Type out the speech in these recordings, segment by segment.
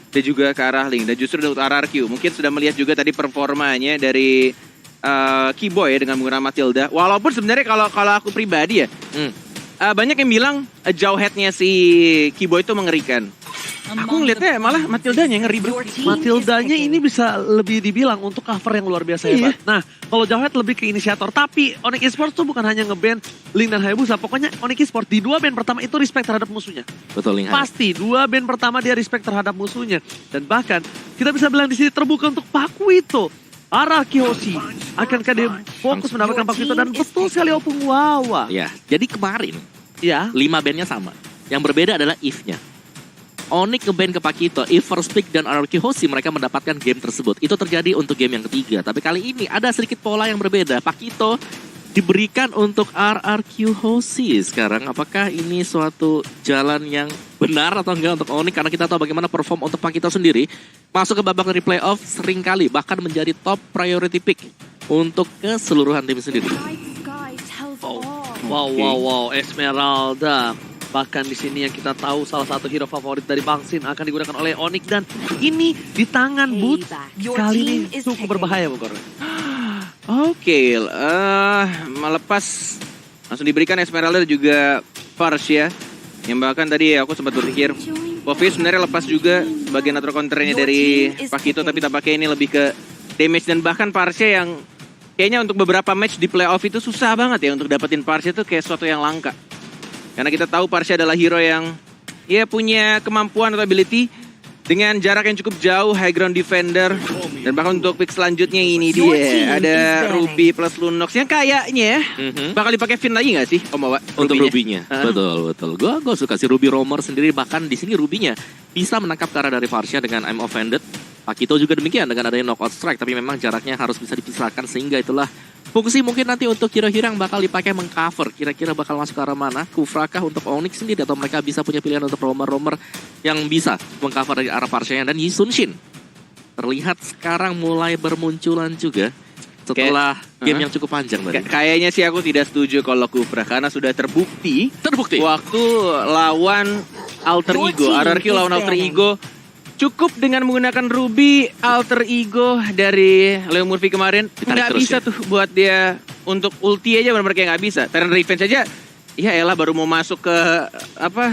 dan juga ke arah Link. Dan justru untuk RRQ mungkin sudah melihat juga tadi performanya dari Keyboy ya, dengan menggunakan Matilda. Walaupun sebenarnya kalau aku pribadi ya, banyak yang bilang jauh headnya si Keyboy itu mengerikan. Aku ngeliatnya malah Matildanya yang ngeri bro. Matildanya ini bisa lebih dibilang untuk cover yang luar biasa hebat. Nah, kalau Jawhead lebih ke inisiator. Tapi Onyx Esports tuh bukan hanya nge-ban Link dan Hayabusa. Pokoknya Onyx Esports di 2 ban pertama itu respect terhadap musuhnya. Betul, Link. Pasti 2 ban pertama dia respect terhadap musuhnya. Dan bahkan kita bisa bilang di sini terbuka untuk Pakuito. Arakihoshi. Akankah dia fokus mendapatkan Pakuito dan betul sekali Opung Wawa. Ya, jadi kemarin Ya. 5 bandnya sama. Yang berbeda adalah if-nya. Onyx nge-ban ke Pakito, if First Pick dan RRQ Hoshi mereka mendapatkan game tersebut. Itu terjadi untuk game yang ketiga. Tapi kali ini ada sedikit pola yang berbeda. Pakito diberikan untuk RRQ Hoshi. Sekarang apakah ini suatu jalan yang benar atau enggak untuk Onyx? Karena kita tahu bagaimana perform untuk Pakito sendiri. Masuk ke babak dari playoff seringkali bahkan menjadi top priority pick untuk keseluruhan tim sendiri. Wow, Esmeralda. Bahkan di sini yang kita tahu salah satu hero favorit dari Bang Sin akan digunakan oleh Onyx dan ini di tangan Boots kali ini cukup berbahaya bukan? Oke, melepas langsung diberikan Esmeralda juga Farsia. Yang bahkan tadi aku sempat berpikir Povi sebenarnya lepas juga bagian atau counternya dari Pakito, tapi tampaknya ini lebih ke damage dan bahkan Farsia yang kayaknya untuk beberapa match di playoff itu susah banget ya untuk dapetin Farsia itu kayak sesuatu yang langka. Karena kita tahu Farsia adalah hero yang ya punya kemampuan atau ability dengan jarak yang cukup jauh, high ground defender. Dan bahkan untuk pick selanjutnya ini dia ada Ruby plus Lunox yang kayaknya bakal dipakai Finn lagi nggak sih Om Wawa? Untuk Ruby-nya. Betul. Gue suka si Ruby Roamer sendiri, bahkan di sini Ruby-nya bisa menangkap ke arah dari Farsia dengan I'm Offended. Pakito juga demikian dengan adanya knockout strike, tapi memang jaraknya harus bisa dipisahkan sehingga itulah fungsi mungkin nanti untuk hero-hero yang bakal dipakai mengcover. Kira-kira bakal masuk ke arah mana? Kufrakah untuk Onyx sendiri atau mereka bisa punya pilihan untuk roamer-roamer yang bisa mengcover dari arah Farsia dan Yisunshin. Terlihat sekarang mulai bermunculan juga setelah game yang cukup panjang tadi. Kayaknya sih aku tidak setuju kalau Kufra karena sudah terbukti waktu lawan Alter Ego, RRQ lawan Alter Ego cukup dengan menggunakan Ruby Alter Ego dari Leo Murphy kemarin. Nggak bisa tuh buat dia untuk ulti aja benar-benar kayak nggak bisa. Terran Revenge aja, ya elah baru mau masuk ke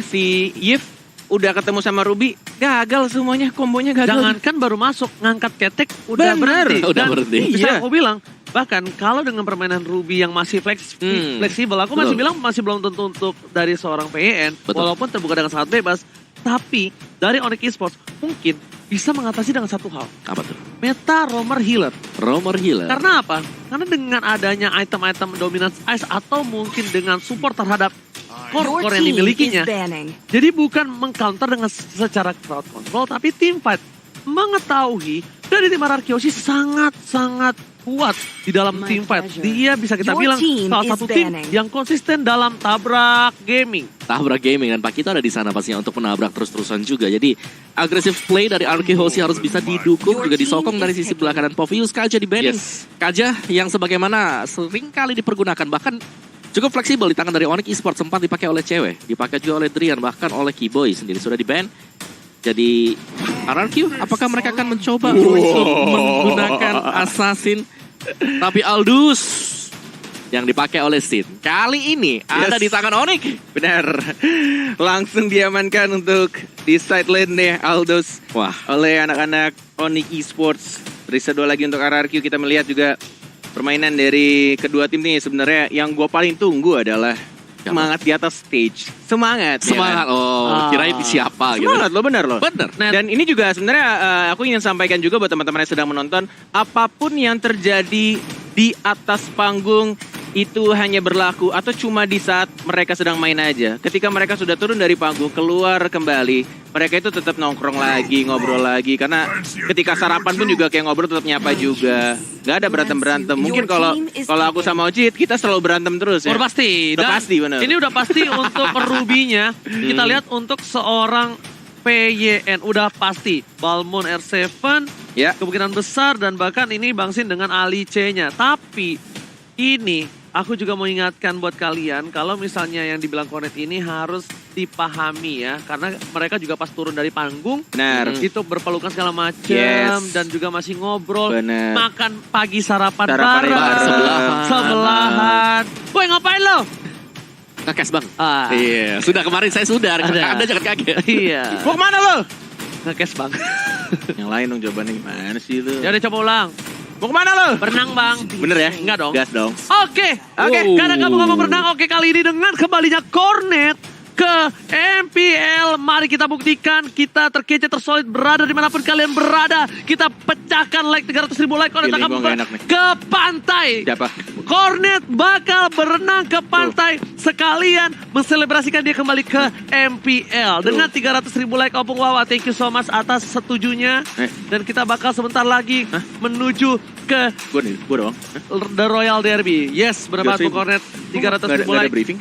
si Yif, udah ketemu sama Ruby, gagal semuanya, kombonya gagal. Jangankan baru masuk, ngangkat ketek udah berhenti. Udah berhenti. Bisa aku bilang, bahkan kalau dengan permainan Ruby yang masih fleksibel, aku masih bilang masih belum tentu untuk dari seorang PEN, walaupun terbuka dengan sangat bebas. Tapi dari Onyx Esports mungkin bisa mengatasi dengan satu hal. Apa tuh? Meta Roamer Healer. Roamer Healer. Karena apa? Karena dengan adanya item-item dominance ice atau mungkin dengan support terhadap core yang dimilikinya. Jadi bukan mengcounter dengan secara crowd control, tapi team fight. Mengetahui dari tim RRQ Hoshi sangat-sangat kuat di dalam team fight. Dia bisa kita bilang salah satu tim yang konsisten dalam tabrak gaming. Tabrak gaming dan Pakito ada di sana pastinya untuk menabrak terus-terusan juga. Jadi agresif play dari RRQ Hoshi harus bisa didukung juga disokong dari sisi belakang dan Povius Kaja di banning. Kaja yang sebagaimana sering kali dipergunakan bahkan cukup fleksibel di tangan dari Onyx Esports, sempat dipakai oleh cewek, dipakai juga oleh Drian, bahkan oleh Keyboy sendiri sudah di-ban. Jadi RRQ apakah mereka akan mencoba untuk menggunakan Assassin? Tapi Aldous yang dipakai oleh Sin kali ini ada di tangan Onyx. Benar. Langsung diamankan untuk di side lane deh Aldous. Wah, oleh anak-anak Onyx Esports. Terisa 2 lagi untuk RRQ. Kita melihat juga permainan dari kedua tim ini sebenarnya yang gue paling tunggu adalah semangat di atas stage. Semangat. Semangat. Ya kan? Kirain siapa gitu. Semangat lo, bener loh. Bener. Dan ini juga sebenarnya aku ingin sampaikan juga buat teman-teman yang sedang menonton, apapun yang terjadi di atas panggung itu hanya berlaku atau cuma di saat mereka sedang main aja. Ketika mereka sudah turun dari panggung, keluar kembali, mereka itu tetap nongkrong lagi, ngobrol lagi. Karena ketika sarapan pun juga kayak ngobrol, tetap nyapa juga. Gak ada berantem-berantem. Mungkin kalau aku sama Ojit, kita selalu berantem terus ya. Udah pasti. Udah pasti, bener. Ini udah pasti untuk Ruby-nya. Kita lihat untuk seorang PYN. Udah pasti. Balmon R7, ya, kemungkinan besar. Dan bahkan ini Bang Sin dengan Ali C-nya. Tapi ini aku juga mau ingatkan buat kalian, kalau misalnya yang dibilang Connect ini harus dipahami ya, karena mereka juga pas turun dari panggung Benar. itu berpelukan segala macam Yes. dan juga masih ngobrol, Benar. makan pagi sarapan Sarapannya bareng, bareng. sebelahan. Boy ngapain lo? Ngekes bang. Ah, Iya, sudah kemarin saya sudah. Ada. Anda jangan kaget. iya. Mau kemana lo? Ngekes bang. Yang lain dong jawabannya gimana sih lu? Ya udah coba ulang. Mau kemana lo? Berenang bang. Bener ya? Enggak dong. Gas dong. Oke, Wow. karena kamu ngomong berenang, oke kali ini dengan kembalinya Cornet ke MPL. Mari kita buktikan kita terkece, tersolid, berada dimanapun kalian berada. Kita pecahkan like 300.000 like. Cornet Feeling akan gua nggak enak nih. ke pantai. Siapa? Cornet bakal berenang ke pantai sekalian menselebrasikan dia kembali ke MPL. Dengan 300.000 like Opung Wawa. Thank you so much atas setujunya. Dan kita bakal sebentar lagi menuju ke Gue doang. The Royal Derby. Yes, berapa Joseph. Bung Cornet? 300.000 Nggak ada like. briefing?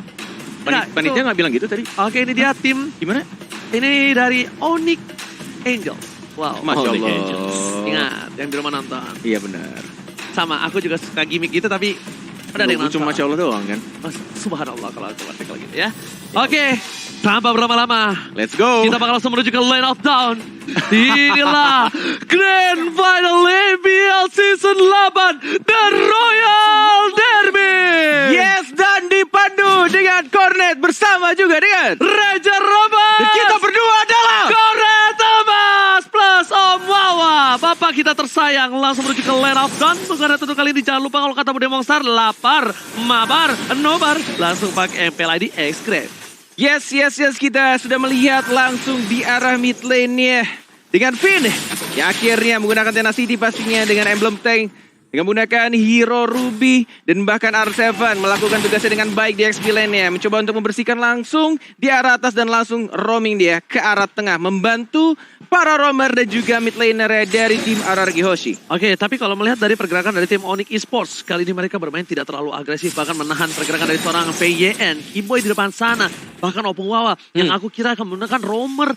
Nggak, Panitia itu- nggak bilang gitu tadi? Oke, ini dia tim. Gimana? Ini dari Onyx Angels. Wow. Masya Holy Allah. Angels. Ingat, yang di rumah nonton. Iya benar. Sama, aku juga suka gimmick gitu, tapi ada yang Lu nonton. cuma Masya Allah doang kan? Oh, subhanallah kalau aku baca kalau gitu ya. Oke, tanpa berlama-lama, Let's go. kita bakal langsung menuju ke Lane of Down. Inilah Grand Final ABL Season 8, The Royal Derby. Yes, dan dipandu dengan Cornet bersama juga dengan Raja Robas. dan kita berdua adalah Cornet Thomas plus Om Wawa. Bapak kita tersayang langsung menuju ke Land of Dawn. Bukan tentu kali ini jangan lupa kalau kata Bude Monster, lapar, mabar, nobar. Langsung pakai MPL ID X-Grade. Yes, kita sudah melihat langsung di arah mid lane-nya dengan Finn yang akhirnya menggunakan Tenacity pastinya dengan emblem tank, dengan menggunakan Hero Ruby dan bahkan R7 melakukan tugasnya dengan baik di XP lane-nya, mencoba untuk membersihkan langsung di arah atas dan langsung roaming dia ke arah tengah membantu para roamer dan juga mid laner dari tim RRQ Hoshi. Oke, tapi kalau melihat dari pergerakan dari tim Onyx Esports, kali ini mereka bermain tidak terlalu agresif, bahkan menahan pergerakan dari seorang VYN, Kiboy di depan sana, bahkan Opung Wawa, yang aku kira akan menggunakan roamer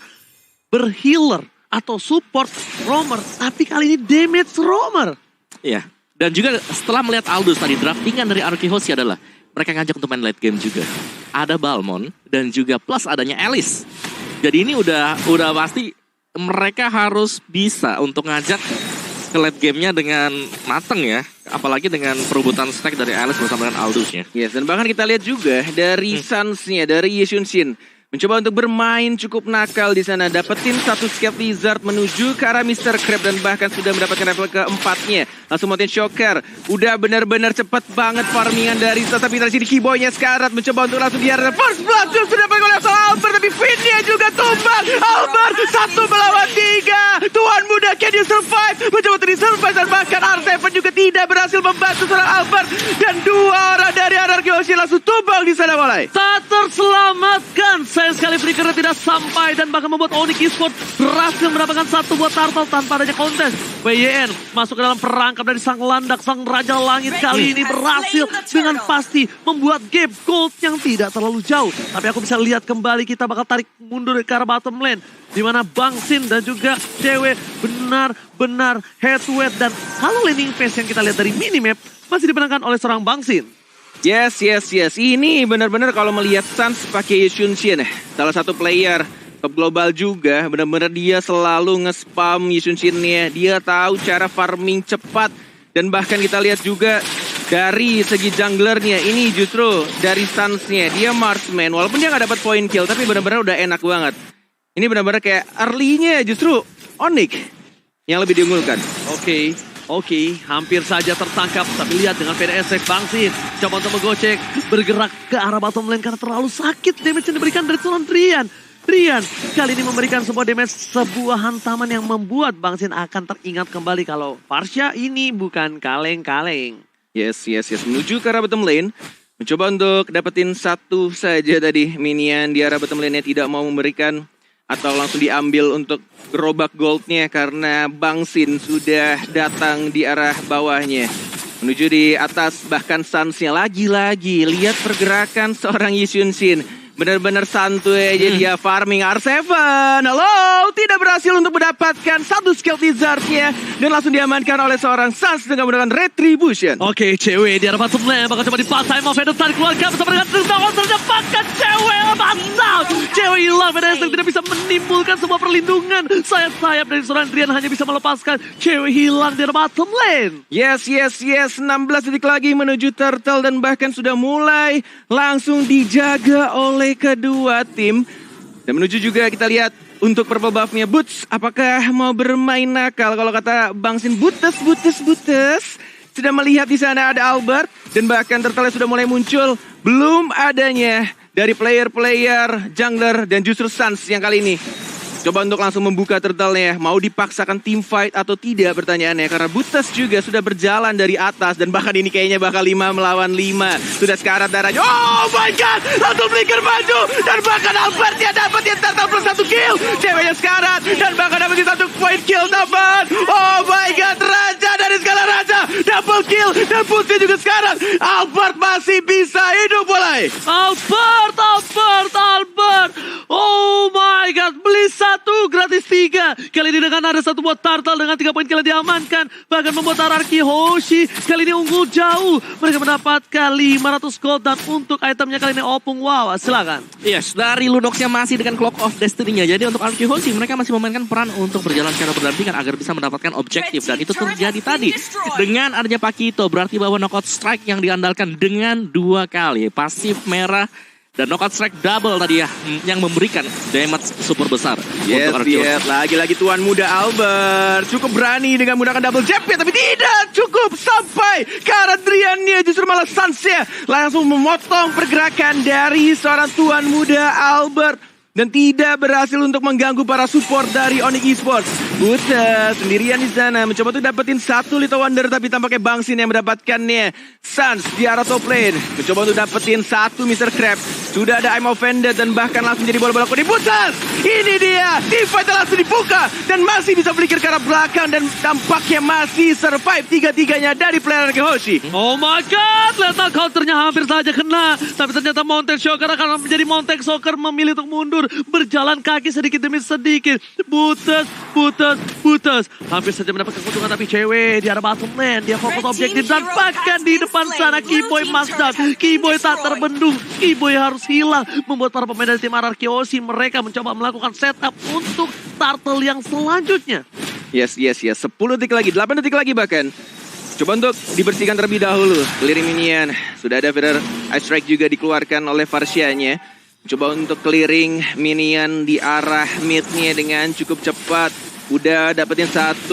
berhealer atau support roamer, tapi kali ini damage roamer. Iya. Dan juga setelah melihat Aldous tadi, draftingan dari RRQ Hoshi adalah mereka ngajak untuk main late game juga. Ada Balmon dan juga plus adanya Alice. Jadi ini udah pasti mereka harus bisa untuk ngajak ke late game-nya dengan mateng ya. Apalagi dengan perebutan stack dari Alice bersama dengan Aldous-nya. Yes, dan bahkan kita lihat juga dari Suns-nya, dari Yishun Shin. Mencoba untuk bermain cukup nakal di sana. Dapetin satu Scape Lizard menuju ke arah Mr. Crab dan bahkan sudah mendapatkan level keempatnya. Langsung Mountain Shocker. Udah benar-benar cepat banget farmingan dari tapi dari sini Kiboy-nya sekarat mencoba untuk langsung di arah First Blood sudah dipakai oleh Albert, tapi Finn-nya juga tumbang. Albert 1 melawan 3. Tuan muda, can you survive? Mencoba untuk di-survive dan bahkan R7 juga tidak berhasil membantu seorang Albert. Dan 2 orang dari RRQ Hoshi langsung tumbang di sana mulai. Tak terselamatkan. Sayang sekali flickernya tidak sampai dan bahkan membuat Onyx Esports berhasil mendapatkan 1 buah turtle tanpa adanya kontes. WYN masuk ke dalam perangkap dari sang landak, sang raja langit kali ini berhasil dengan pasti membuat gap gold yang tidak terlalu jauh. Tapi aku bisa lihat kembali kita bakal tarik mundur ke arah bottom lane. Di mana Bang Sin dan juga cewek benar-benar head to head dan halo laning phase yang kita lihat dari minimap masih dimenangkan oleh seorang Bang Sin. Yes. Ini benar-benar kalau melihat Suns pakai Yishun Shin, salah satu player top global juga, benar-benar dia selalu nge-spam Yishun Shin-nya. Dia tahu cara farming cepat dan bahkan kita lihat juga dari segi junglernya ini justru dari Suns-nya dia marksman, walaupun dia nggak dapat point kill tapi benar-benar udah enak banget. Ini benar-benar kayak early-nya justru Onyx yang lebih diunggulkan. Oke, hampir saja tertangkap. Tapi lihat dengan PDS Bang Sin coba untuk menggocek, bergerak ke arah bottom lane karena terlalu sakit damage yang diberikan dari seorang Rian. Rian kali ini memberikan sebuah damage, sebuah hantaman yang membuat Bang Sin akan teringat kembali kalau Farsha ini bukan kaleng-kaleng. Yes. Menuju ke arah bottom lane. Mencoba untuk dapetin satu saja tadi. Minion di arah bottom lane-nya tidak mau memberikan atau langsung diambil untuk gerobak goldnya karena Bang Sin sudah datang di arah bawahnya. Menuju di atas bahkan Suns-nya lagi-lagi. Lihat pergerakan seorang Yishun Shin. Benar-benar santuy aja dia farming R7. Halo, tidak berhasil untuk mendapatkan satu skill Wizard-nya. Dan langsung diamankan oleh seorang Suns dengan menggunakan Retribution. Oke, cewek di arah bottom lane bakal coba dipaksa Imo Vendor tarik keluarga bersama dengan Tristan terdapatkan cewek mantap. Cewek hilang, Vendor tidak bisa menimbulkan sebuah perlindungan. Sayap-sayap dari seorang Drian hanya bisa melepaskan cewek hilang di arah bottom lane. Yes. 16 detik lagi menuju Turtle dan bahkan sudah mulai langsung dijaga oleh kedua tim. Dan menuju juga kita lihat untuk purple buff-nya Boots. Apakah mau bermain nakal? Kalau kata Bang Sin, Butes. Sudah melihat di sana ada Albert. Dan bahkan Turtle sudah mulai muncul. Belum adanya dari player-player jungler dan justru Suns yang kali ini coba untuk langsung membuka Turtle-nya. Mau dipaksakan team fight atau tidak pertanyaannya. Karena Butes juga sudah berjalan dari atas. Dan bahkan ini kayaknya bakal 5 melawan 5. Sudah sekarat darahnya. Oh my god. Langsung Flicker maju. Dan bahkan Albert dia dapetin Turtle plus 1 kill. Ceweknya sekarat. Dan bahkan dapetin 1 point kill tambahan. Oh my god. Raja dari skala raja. Double kill. Dan Putih juga sekarat. Albert masih bisa hidup mulai. Albert. Oh my god. Beli 1 gratis 3. Kali ini dengan ada satu buat Turtle dengan 3 poin kill diamankan. Bahkan membuat RRQ Hoshi kali ini unggul jauh. Mereka mendapatkan 500 gold dan untuk itemnya kali ini Opung. Wow, silakan. Yes, dari Lunox yang masih dengan Clock of Destiny-nya. Jadi untuk RRQ Hoshi mereka masih memainkan peran untuk berjalan secara berdampingan agar bisa mendapatkan objektif. Dan itu terjadi tadi. Dengan adanya Pakito berarti bahwa knockout strike yang diandalkan dengan 2 kali. Pasif merah dan knockout strike double tadi ya, yang memberikan damage super besar untuk RRQ. Lagi-lagi tuan muda Albert cukup berani dengan menggunakan double jab ya, tapi tidak cukup sampai ke arah Drian-nya. Justru malah Suns-nya langsung memotong pergerakan dari seorang tuan muda Albert. Dan tidak berhasil untuk mengganggu para support dari Onyx Esports. Buta sendirian di sana mencoba untuk dapetin 1 Little Wonder, tapi tampaknya Bang Sin yang mendapatkannya. Suns di arah top lane mencoba untuk dapetin 1 Mr. Crab. Sudah ada I'm Offended dan bahkan langsung jadi bola-bola kuning. Buta, ini dia. Team fight langsung dibuka dan masih bisa flicker ke arah belakang dan tampaknya masih survive 3-3-nya dari player Hoshi. Oh my god, lethal counternya hampir saja kena. Tapi ternyata Mountain Shocker akan menjadi Mountain Shocker memilih untuk mundur. Berjalan kaki sedikit demi sedikit. Butas. Hampir saja mendapatkan keuntungan tapi cewek di arah bottom lane. Dia fokus objektif dan bahkan di depan sana Keyboy Mazda. Keyboy tak terbendung. Keyboy harus hilang. Membuat para pemain dari tim RRQ Hoshi mereka mencoba melakukan setup untuk Turtle yang selanjutnya. Yes. 10 detik lagi, 8 detik lagi bahkan. Coba untuk dibersihkan terlebih dahulu. Clearing minion. Sudah ada Feather Ice Strike juga dikeluarkan oleh Farsia-nya. Coba untuk clearing minion di arah mid-nya dengan cukup cepat. Udah dapetin 1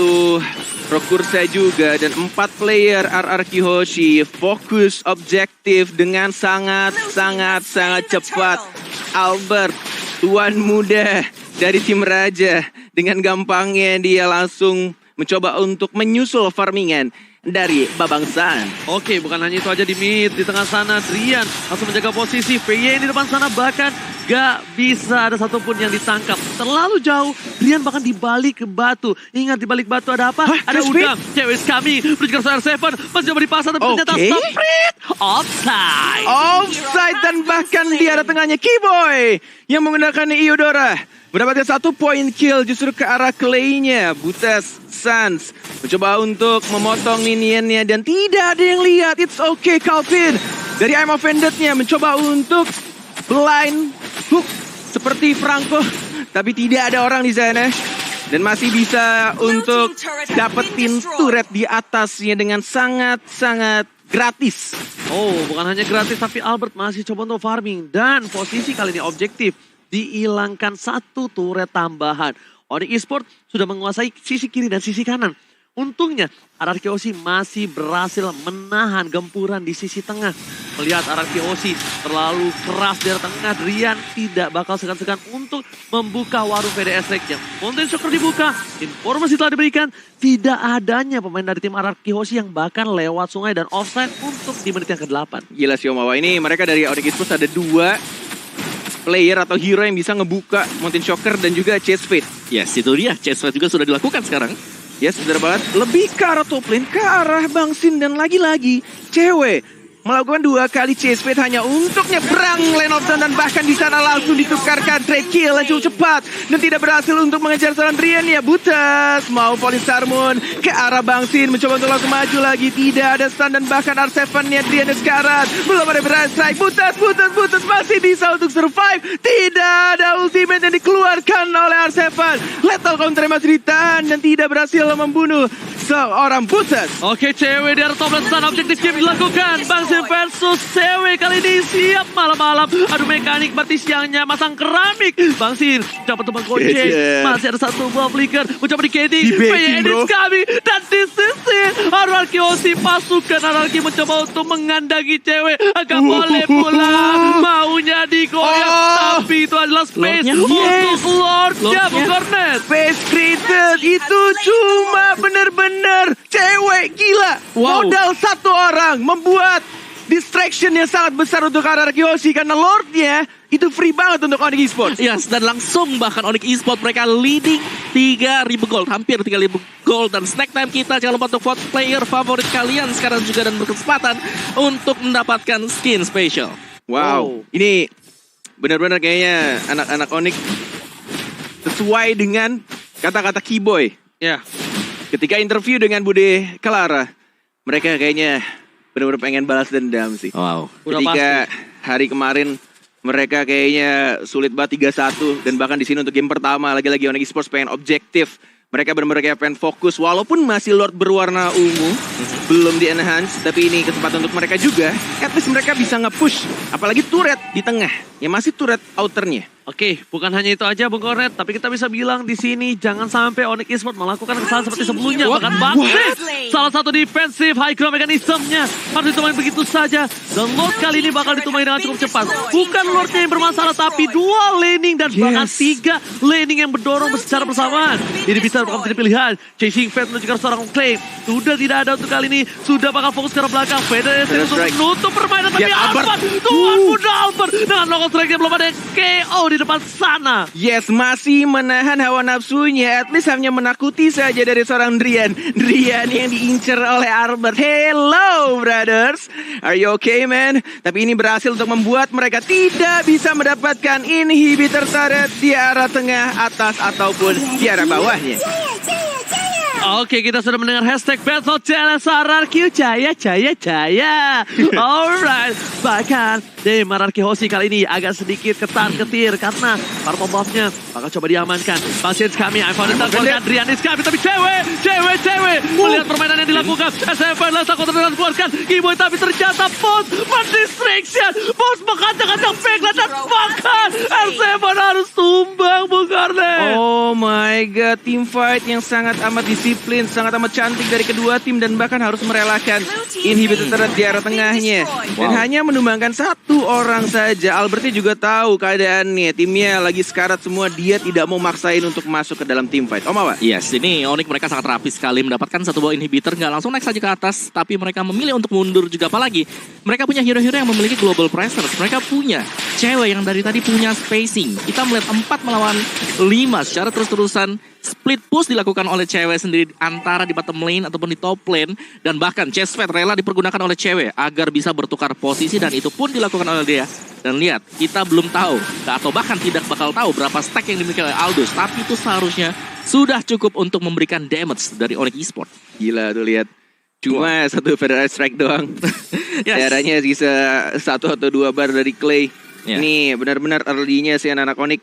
Rokursa juga. Dan 4 player RRQ Hoshi fokus objektif dengan sangat cepat. Albert, tuan muda dari tim Raja. Dengan gampangnya dia langsung mencoba untuk menyusul farmingan dari Babang San. Oke, bukan hanya itu aja di mid. Di tengah sana Drian langsung menjaga posisi. VY di depan sana bahkan gak bisa ada satupun yang ditangkap. Terlalu jauh. Drian bahkan dibalik ke batu. Ingat di balik batu ada apa? Ada udang. Cewek kami menuju ke R7. Masih coba dipasang tapi ternyata Sprit. Offside dan bahkan di arah tengahnya Keyboy yang menggunakan Eudora. Mendapatkan 1 point kill justru ke arah Clay-nya. Butas Suns mencoba untuk memotong minionnya dan tidak ada yang lihat. It's okay Calvin. Dari I'm Offended-nya mencoba untuk blind hook seperti Franco. Tapi tidak ada orang di sana. Dan masih bisa untuk dapetin turret di atasnya dengan sangat gratis. Oh, bukan hanya gratis tapi Albert masih coba untuk farming. Dan posisi kali ini objektif. Dihilangkan 1 turret tambahan. Onyx Esports sudah menguasai sisi kiri dan sisi kanan. Untungnya RRQ Hoshi masih berhasil menahan gempuran di sisi tengah. Melihat RRQ Hoshi terlalu keras dari tengah, Drian tidak bakal segan-segan untuk membuka warung VDS Rage-nya. Mountain Shocker dibuka, informasi telah diberikan. Tidak adanya pemain dari tim RRQ Hoshi yang bahkan lewat sungai dan offside untuk di menit yang ke-8. Gila sih Omawa, ini mereka dari Onyx Esports ada 2 player atau hero yang bisa ngebuka Mountain Shocker dan juga Chase Fate. Yes, itu dia. Chase Fate juga sudah dilakukan sekarang. Yes, benar banget. Lebih ke arah top lane, ke arah Bang Sin dan lagi-lagi cewek melakukan 2 kali chase fade hanya untuk nyebrang lane of zone dan bahkan di sana langsung ditukarkan trade kill yang cukup cepat dan tidak berhasil untuk mengejar seorang Drian ya. Butas mau Polisarmon ke arah Bang Sin mencoba untuk langsung maju lagi, tidak ada stun dan bahkan R7-nya Drian sekarang belum ada berani strike. Butas masih bisa untuk survive, tidak ada ultimate yang dikeluarkan oleh R7. Lethal counter masih ditahan dan tidak berhasil membunuh seorang Butas. Oke, cewek di arah top lane sana objektif game dilakukan. Bang Sin versus cewek kali ini siap malam-malam. Aduh, mekanik berarti siangnya masang keramik. Bang Sin dapat teman goceng. Masih ada satu buah flicker. Mencoba di KD. Edits kami. Dan di sisi Ararki Hoshi pasukan Ararki mencoba untuk mengandangi cewek. Agak boleh pulang. Maunya digoyang. Tapi itu adalah space untuk Lordnya Bukornet. Space created itu cuma bener-bener cewek gila. Modal satu orang membuat distraction yang sangat besar untuk Ararki Hoshi karena Lordnya itu free banget untuk Onyx Esports. Yes, dan langsung bahkan Onyx Esports mereka leading 3.000 gold, hampir 3.000 gold. Dan snack time kita jangan lupa untuk vote player favorit kalian sekarang juga dan berkesempatan untuk mendapatkan skin special. Wow, ini benar-benar kayaknya anak-anak Onyx sesuai dengan kata-kata Keyboy. Ya. Ketika interview dengan Bude Clara, mereka kayaknya benar-benar pengen balas dendam sih. Wow. Ketika hari kemarin mereka kayaknya sulit banget 3-1 dan bahkan di sini untuk game pertama lagi-lagi Onyx Esports pengen objektif. Mereka benar-benar kayak pengen fokus walaupun masih Lord berwarna ungu, belum di enhance, tapi ini kesempatan untuk mereka juga. At least mereka bisa nge-push, apalagi turret di tengah, yang masih turret outernya. Oke, bukan hanya itu aja Bung Kornet, tapi kita bisa bilang di sini jangan sampai Onyx Esports melakukan kesalahan seperti sebelumnya. Bahkan Bangsit, salah satu defensif high ground mekanismenya harus ditumai begitu saja. Dan Lord kali ini bakal ditumai dengan cukup cepat. Bukan Lordnya yang bermasalah, tapi 2 laning dan bahkan 3 laning yang berdorong secara bersamaan. Ini bisa menjadi pilihan. Chasing Fate menunjukkan seorang claim. Sudah tidak ada untuk kali ini. Sudah bakal fokus ke arah belakang. Fate untuk menutup permainan. Tapi Albert, Tuan Muda Albert dengan logo strike-nya belum ada KO di depan sana. Yes, masih menahan hawa nafsunya. At least hanya menakuti saja dari seorang Drian. Drian yang diincar oleh Albert. Hello, brothers. Are you okay, man? Tapi ini berhasil untuk membuat mereka tidak bisa mendapatkan inhibitor turret di arah tengah, atas, ataupun di arah bawahnya. Oke, kita sudah mendengar hashtag Battle Challenge Ararki Jaya. Alright, bahkan tim Ararki Hoshi kali ini agak sedikit ketar-ketir karena para pembuffnya bakal coba diamankan. Pasien kami, I found it, keluarkan Drianis kami, tapi cewek melihat permainan yang dilakukan. SFN lah takut keluarkan Keyboy, tapi ternyata Boss mendistraction. Boss mengacak-acak backline dan bahkan R7 harus tumbang, Bung Kornet. Oh my god, team fight yang sangat amat disiplin, sangat amat cantik dari kedua tim dan bahkan harus merelakan inhibitor turret di arah tengahnya. Dan hanya menumbangkan satu orang saja. Albertnya juga tahu keadaannya, timnya lagi sekarat semua, dia tidak mau maksain untuk masuk ke dalam team fight. Om apa? Yes, ini Onyx mereka sangat rapi sekali mendapatkan satu buah inhibitor, nggak langsung naik saja ke atas, tapi mereka memilih untuk mundur juga. Apalagi mereka punya hero-hero yang memiliki global pressure, mereka punya cewek yang dari tadi punya spacing. Kita melihat 4 melawan 5 secara terus-terusan. Split push dilakukan oleh cewek sendiri antara di bottom lane ataupun di top lane. Dan bahkan chase fate rela dipergunakan oleh cewek agar bisa bertukar posisi dan itu pun dilakukan oleh dia. Dan lihat, kita belum tahu atau bahkan tidak bakal tahu berapa stack yang dimiliki oleh Aldous. Tapi itu seharusnya sudah cukup untuk memberikan damage dari Onyx Esports. Gila tuh lihat. Cuma satu Federal Strike doang. Caranya bisa 1 atau 2 bar dari Clay. Ini benar-benar early-nya si anak-anak Onyx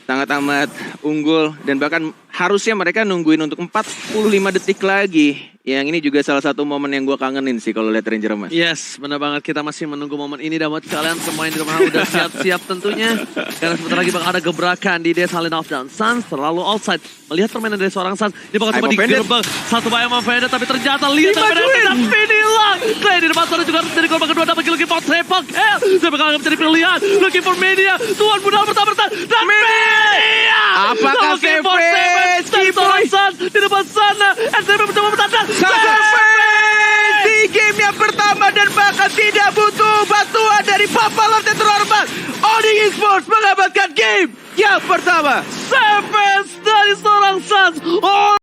sangat amat unggul dan bahkan harusnya mereka nungguin untuk 45 detik lagi. Yang ini juga salah satu momen yang gue kangenin sih kalau lihat Ranger Emas. Yes, benar banget, kita masih menunggu momen ini dan buat kalian semua yang di rumah udah siap-siap tentunya. Karena sebentar lagi bakal ada gebrakan di Desa Lane of Dawn. Suns terlalu outside. Melihat permainan dari seorang Suns, dia bakal coba digerbang. Satu bayang Vendor tapi ternyata lihat dan hilang. Clay di depan sana juga harus menjadi korban kedua, dapat looking for triple kill. Dia bakal menjadi pilihan, looking for media. Tuan Muda pertama dan media. Apakah Savage? Dan seorang Suns di depan sana. SCP mencoba bertandang. Savage di game yang pertama dan bahkan tidak butuh bantuan dari Papa Lord yang terhormat. Onyx Esports mendapatkan game yang pertama. Savage dari seorang Suns.